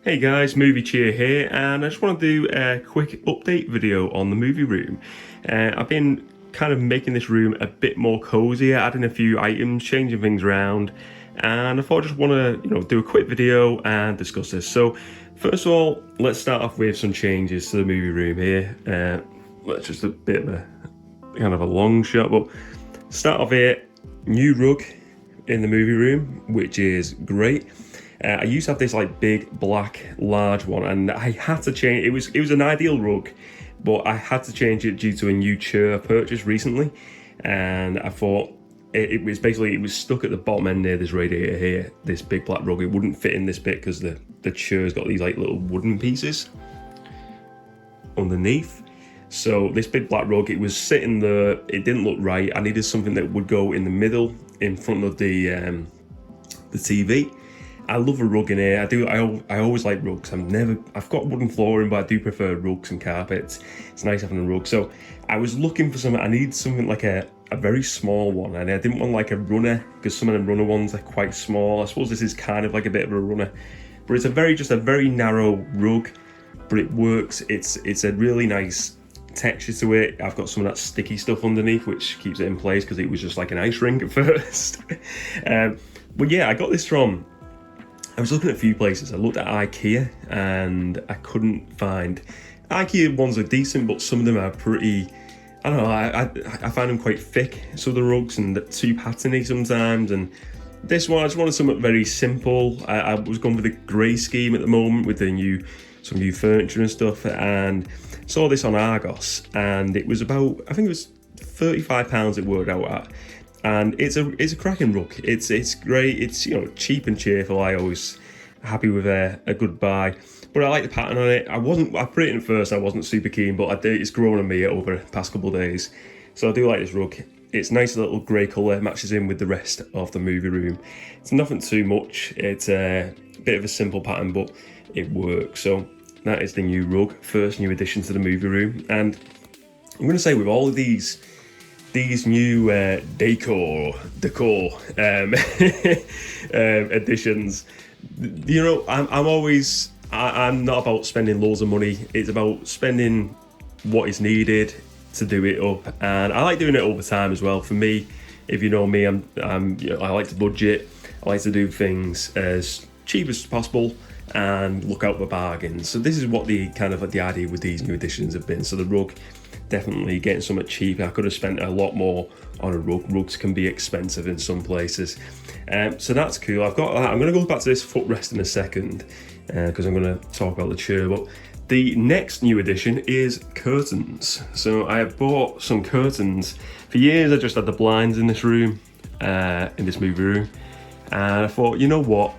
Hey guys, Movie Cheer here, and I just want to do a quick update video on the movie room. I've been kind of making this room a bit more cozier, adding a few items, changing things around, and I thought I just want to, do a quick video and discuss this. So, first of all, let's start off with some changes to the movie room here. Let's just a bit of a kind of a long shot, but start off here. New rug in the movie room, which is great. I used to have this like big black large one, and I had to change. It was an ideal rug, but I had to change it due to a new chair I purchased recently, and I thought it was stuck at the bottom end near this radiator here. This big black rug, it wouldn't fit in this bit because the chair's got these like little wooden pieces underneath. So this big black rug, it was sitting there. It didn't look right. I needed something that would go in the middle, in front of the TV. I love a rug in here. I always like rugs. I've got wooden flooring, but I do prefer rugs and carpets. It's nice having a rug. So I was looking for something. I need something like a very small one, and I didn't want like a runner because some of them runner ones are quite small. I suppose this is kind of like a bit of a runner, but it's just a very narrow rug, but it works. It's a really nice texture to it. I've got some of that sticky stuff underneath, which keeps it in place because it was just like an ice rink at first. But yeah, I got this from. I was looking at a few places. I looked at IKEA and I couldn't find. IKEA ones are decent, but some of them are pretty, I don't know, I find them quite thick, some of the rugs, and too patterny sometimes. And this one, I just wanted something very simple. I was going for the grey scheme at the moment with some new furniture and stuff, and saw this on Argos, and it was about, I think it was £35 it worked out at. And it's a cracking rug. It's great. It's cheap and cheerful. I always happy with a good buy. But I like the pattern on it. I put it in first. I wasn't super keen, but it's grown on me over the past couple of days. So I do like this rug. It's nice little grey colour. Matches in with the rest of the movie room. It's nothing too much. It's a bit of a simple pattern, but it works. So that is the new rug. First new addition to the movie room. And I'm going to say with all of these new decor additions, I'm not about spending loads of money. It's about spending what is needed to do it up, and I like doing it over time as well. For me, if you know me, I like to budget. I like to do things as cheap as possible and look out for bargains. So this is what the idea with these new additions have been. So the rug, definitely getting something cheap. I could have spent a lot more on a rug. Rugs can be expensive in some places. So that's cool. I've got that. I'm going to go back to this footrest in a second because I'm going to talk about the chair. But the next new addition is curtains. So I have bought some curtains. For years I just had the blinds in this room, in this movie room. And I thought, you know what?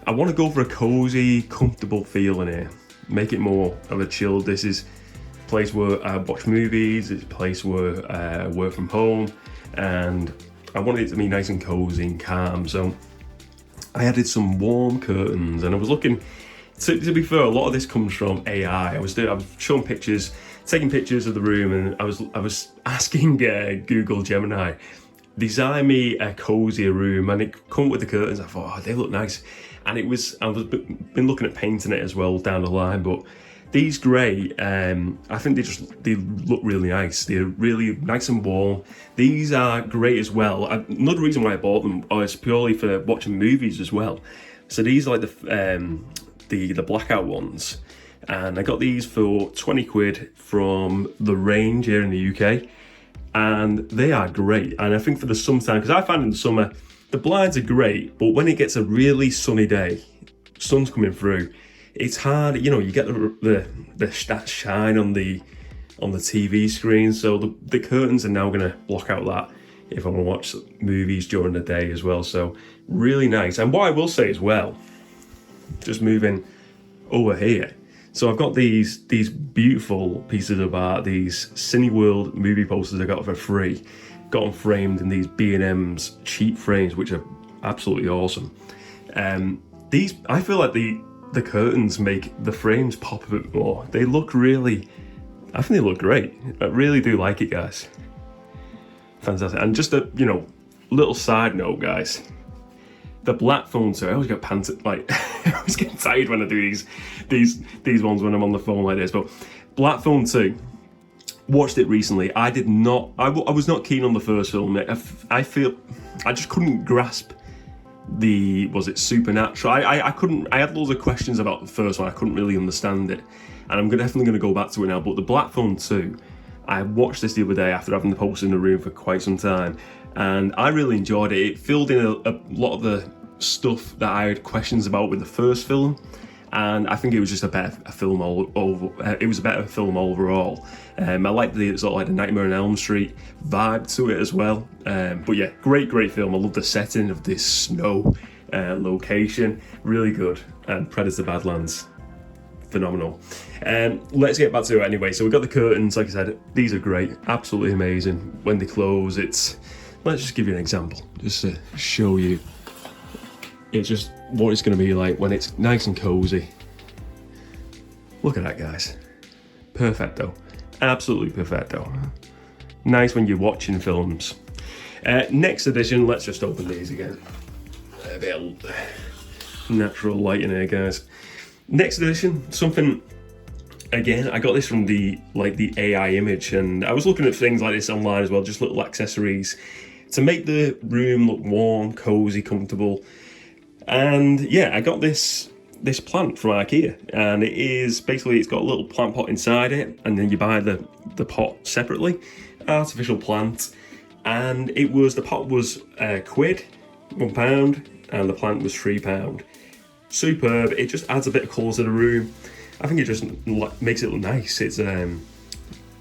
I want to go for a cozy, comfortable feel in here. Make it more of a chill. This is place where I watch movies, it's a place where I work from home, and I wanted it to be nice and cozy and calm. So I added some warm curtains, and I was looking, to be fair, a lot of this comes from AI. I was showing pictures, taking pictures of the room, and I was asking Google Gemini, design me a cozier room, and it come with the curtains. I thought, they look nice. And been looking at painting it as well down the line, but these grey, I think they look really nice. They're really nice and warm. These are great as well. Another reason why I bought them is purely for watching movies as well. So these are like the blackout ones, and I got these for 20 quid from The Range here in the UK, and they are great. And I think for the summertime, because I find in the summer the blinds are great, but when it gets a really sunny day, sun's coming through, it's hard, you get that shine on the TV screen. So the curtains are now going to block out that if I want to watch movies during the day as well. So really nice. And what I will say as well, just moving over here. So I've got these beautiful pieces of art, these Cineworld movie posters I got for free. Got them framed in these B&M's cheap frames, which are absolutely awesome. I feel like the curtains make the frames pop a bit more. I think they look great. I really do like it, guys. Fantastic. And just a little side note, guys. The black phone 2, I always get panted, like, I always get tired when I do these ones when I'm on the phone like this, but black phone 2, watched it recently. I was not keen on the first film. I feel, I just couldn't grasp was it supernatural? I couldn't, I had loads of questions about the first one, I couldn't really understand it, and I'm definitely going to go back to it now, but the black phone 2, I watched this the other day after having the poster in the room for quite some time, and I really enjoyed it. It filled in a lot of the stuff that I had questions about with the first film, and I think it was just a better film it was a better film overall. I liked the sort of like the Nightmare on Elm Street vibe to it as well. But yeah, great film. I love the setting of this snow location, really good. And Predator Badlands, phenomenal. Let's get back to it anyway. So we've got the curtains, like I said, these are great, absolutely amazing. When they close, let's just give you an example, just to show you. It's just what it's going to be like when it's nice and cozy. Look at that, guys. Perfecto. Absolutely perfecto. Nice when you're watching films. Next edition, let's just open these again. A bit of natural light in here, guys. Next edition, something, again, I got this from the AI image, and I was looking at things like this online as well, just little accessories to make the room look warm, cozy, comfortable. And yeah, I got this plant from IKEA, and it's got a little plant pot inside it, and then you buy the pot separately, artificial plant, and the pot was £1, £1, and the plant was £3. Superb. It just adds a bit of colour to the room. I think it just makes it look nice. It's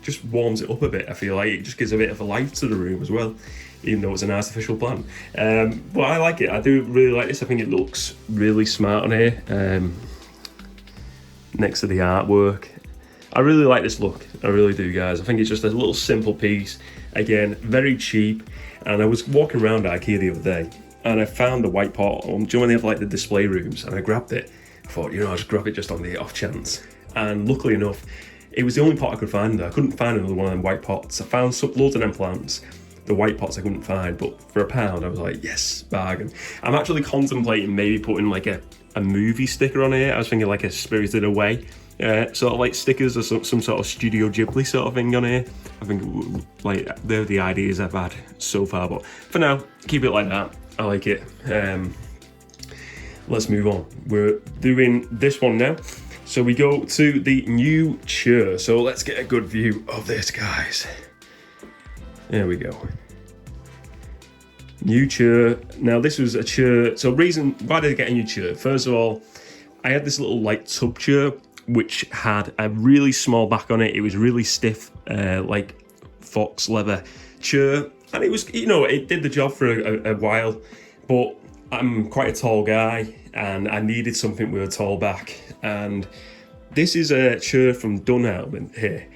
just warms it up a bit. I feel like it just gives a bit of a life to the room as well, even though it's an artificial plant. But I like it. I do really like this. I think it looks really smart on here. Next to the artwork, I really like this look. I really do, guys. I think it's just a little simple piece. Again, very cheap. And I was walking around IKEA the other day, and I found the white pot. Do you know when they have like the display rooms? And I grabbed it. I thought, I'll just grab it just on the off chance. And luckily enough, it was the only pot I could find. I couldn't find another one of them white pots. I found loads of them plants. The white pots I couldn't find, but for £1, I was like, yes, bargain. I'm actually contemplating maybe putting like a movie sticker on here. I was thinking like a Spirited Away, sort of like stickers or some sort of Studio Ghibli sort of thing on here. I think like they're the ideas I've had so far, but for now, keep it like that. I like it. Let's move on. We're doing this one now. So we go to the new chair. So let's get a good view of this, guys. There we go. New chair. Now this was a chair. So why did I get a new chair? First of all, I had this little like tub chair, which had a really small back on it. It was really stiff, like fox leather chair. And it was, it did the job for a while, but I'm quite a tall guy and I needed something with a tall back. And this is a chair from Dunelm here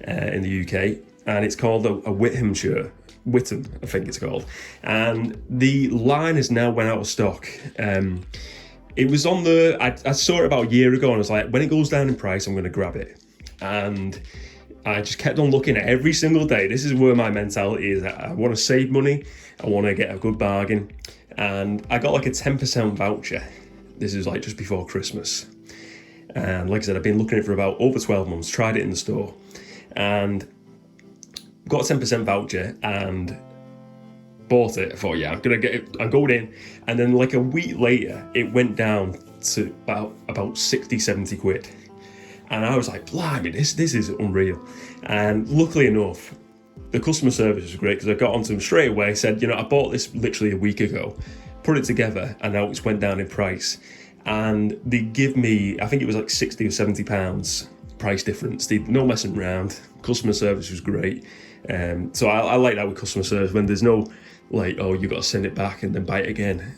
in the UK. And it's called a Whitham chair. Whitham, I think it's called. And the line has now went out of stock. It was on I saw it about a year ago, and I was like, when it goes down in price, I'm going to grab it. And I just kept on looking at every single day. This is where my mentality is. I want to save money. I want to get a good bargain. And I got like a 10% voucher. This is like just before Christmas. And like I said, I've been looking at it for about over 12 months, tried it in the store. And got a 10% voucher and bought it. I thought, yeah, I'm gonna get it. I'm going in, and then like a week later, it went down to about 60, 70 quid, and I was like, blimey, this is unreal. And luckily enough, the customer service was great because I got onto them straight away. Said, I bought this literally a week ago, put it together, and now it's went down in price. And they give me, I think it was like 60 or 70 pounds price difference. No messing around. Customer service was great. So I like that with customer service, when there's no like, oh, you got to send it back and then buy it again.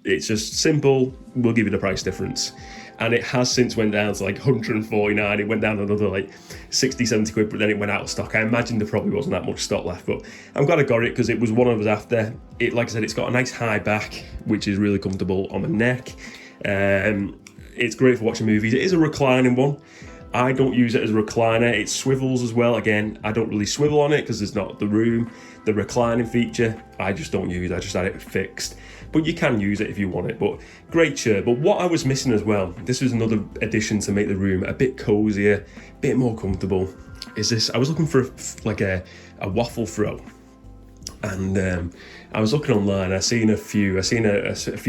It's just simple. We'll give you the price difference. And it has since went down to like 149. It went down another like 60, 70 quid, but then it went out of stock. I imagine there probably wasn't that much stock left, but I'm glad I got it because it was one I was after. It, like I said, it's got a nice high back, which is really comfortable on the neck. It's great for watching movies. It is a reclining one. I don't use it as a recliner. It swivels as well. Again, I don't really swivel on it because there's not the room. The reclining feature, I just don't use. I just had it fixed. But you can use it if you want it. But great chair. But what I was missing as well, this was another addition to make the room a bit cozier, a bit more comfortable, is this. I was looking for a waffle throw. And I was looking online. I seen a few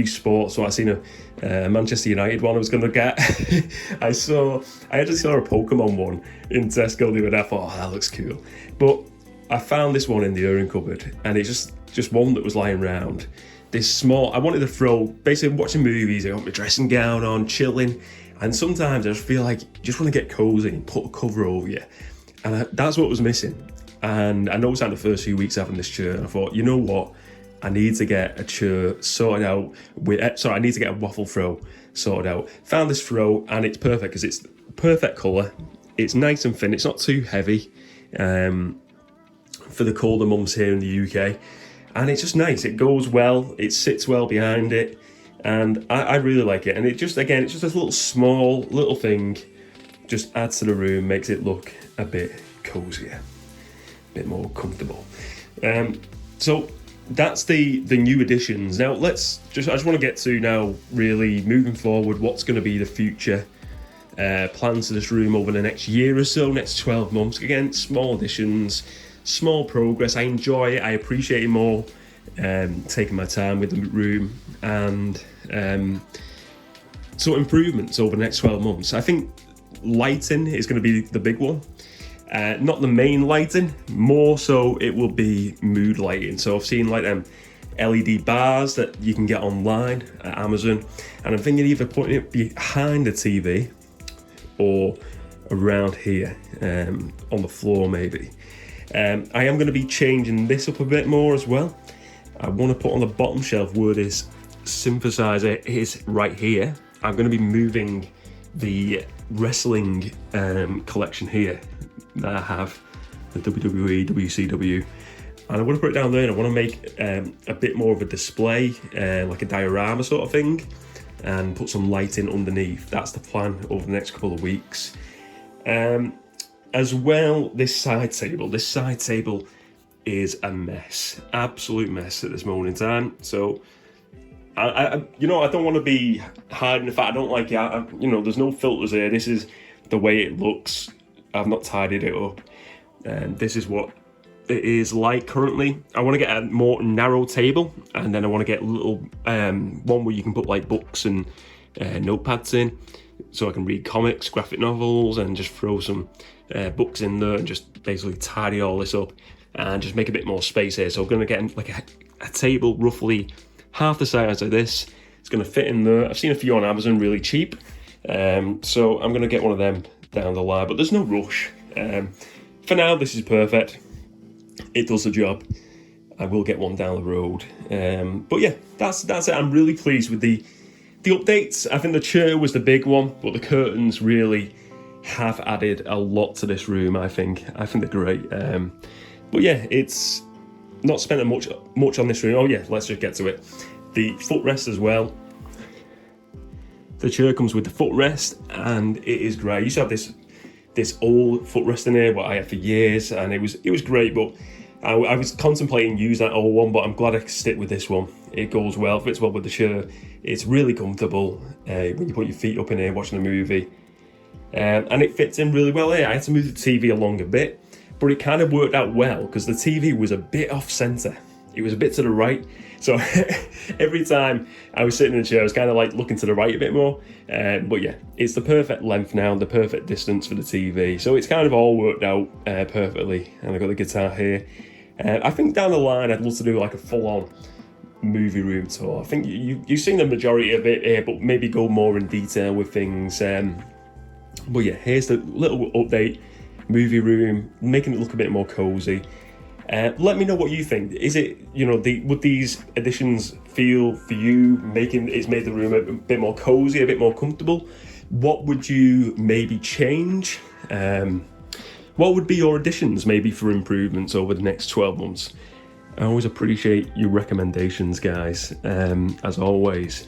sports. So I seen a Manchester United one I was going to get. I actually saw a Pokemon one in Tesco the other day. I thought, oh, that looks cool. But I found this one in the urine cupboard, and it's just one that was lying around. This small. I wanted to throw. Basically, watching movies. I got my dressing gown on, chilling, and sometimes I just feel like you just want to get cozy and put a cover over you, and that's what was missing. And I noticed that the first few weeks having this chair, and I thought, you know what? I need to get a chair sorted out I need to get a waffle throw sorted out. Found this throw, and it's perfect because it's perfect colour. It's nice and thin. It's not too heavy for the colder months here in the UK. And it's just nice. It goes well. It sits well behind it. And I really like it. And it's just this little small little thing. Just adds to the room, makes it look a bit cozier. Bit more comfortable. So that's the new additions. Now I just want to get to now really moving forward, what's going to be the future plans for this room over the next year or so, next 12 months. Again, small additions, small progress. I enjoy it. I appreciate it more, taking my time with the room, and so improvements over the next 12 months. I think lighting is going to be the big one. Not the main lighting, more so it will be mood lighting. So I've seen like them LED bars that you can get online at Amazon, and I'm thinking either putting it behind the TV or around here on the floor maybe. I am going to be changing this up a bit more as well. I want to put on the bottom shelf where this synthesizer is right here. I'm going to be moving the wrestling collection here that I have, the WWE, WCW, and I want to put it down there, and I want to make a bit more of a display, like a diorama sort of thing, and put some lighting underneath. That's the plan over the next couple of weeks. As well, this side table is a mess, absolute mess at this moment in time. So I don't want to be hiding the fact I don't like it. There's no filters here. This is the way it looks. I've not tidied it up, and this is what it is like currently. I want to get a more narrow table, and then I want to get a little one where you can put like books and notepads in, so I can read comics, graphic novels, and just throw some books in there and just basically tidy all this up and just make a bit more space here. So I'm going to get like a table roughly half the size of this. It's going to fit in there. I've seen a few on Amazon really cheap, so I'm going to get one of them down the line, but there's no rush. For now, this is perfect. It does the job. I will get one down the road. But yeah, that's it. I'm really pleased with the updates. I think the chair was the big one, but the curtains really have added a lot to this room. I think they're great. But yeah, it's not spent much on this room. Oh yeah, let's just get to it. The footrest as well. The chair comes with the footrest, and it is great. I used to have this old footrest in here, what I had for years, and it was great. But I was contemplating using that old one, but I'm glad I could stick with this one. It goes well, fits well with the chair. It's really comfortable when you put your feet up in here watching a movie, and it fits in really well here. I had to move the TV along a bit, but it kind of worked out well because the TV was a bit off center. It was a bit to the right. So every time I was sitting in the chair, I was kind of like looking to the right a bit more. But yeah, it's the perfect length now, the perfect distance for the TV. So it's kind of all worked out perfectly. And I've got the guitar here. I think down the line, I'd love to do like a full-on movie room tour. I think you've seen the majority of it here, but maybe go more in detail with things. But yeah, here's the little update. Movie room, making it look a bit more cozy. Let me know what you think. Is it, would these additions feel for you it's made the room a bit more cozy, a bit more comfortable? What would you maybe change? What would be your additions maybe for improvements over the next 12 months? I always appreciate your recommendations, guys, as always.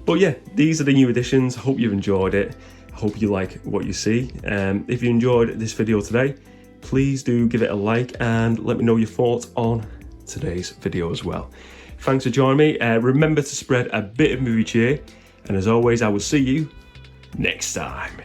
But yeah, these are the new additions. I hope you've enjoyed it. I hope you like what you see. If you enjoyed this video today, please do give it a like and let me know your thoughts on today's video as well. Thanks for joining me. Remember to spread a bit of movie cheer. And as always, I will see you next time.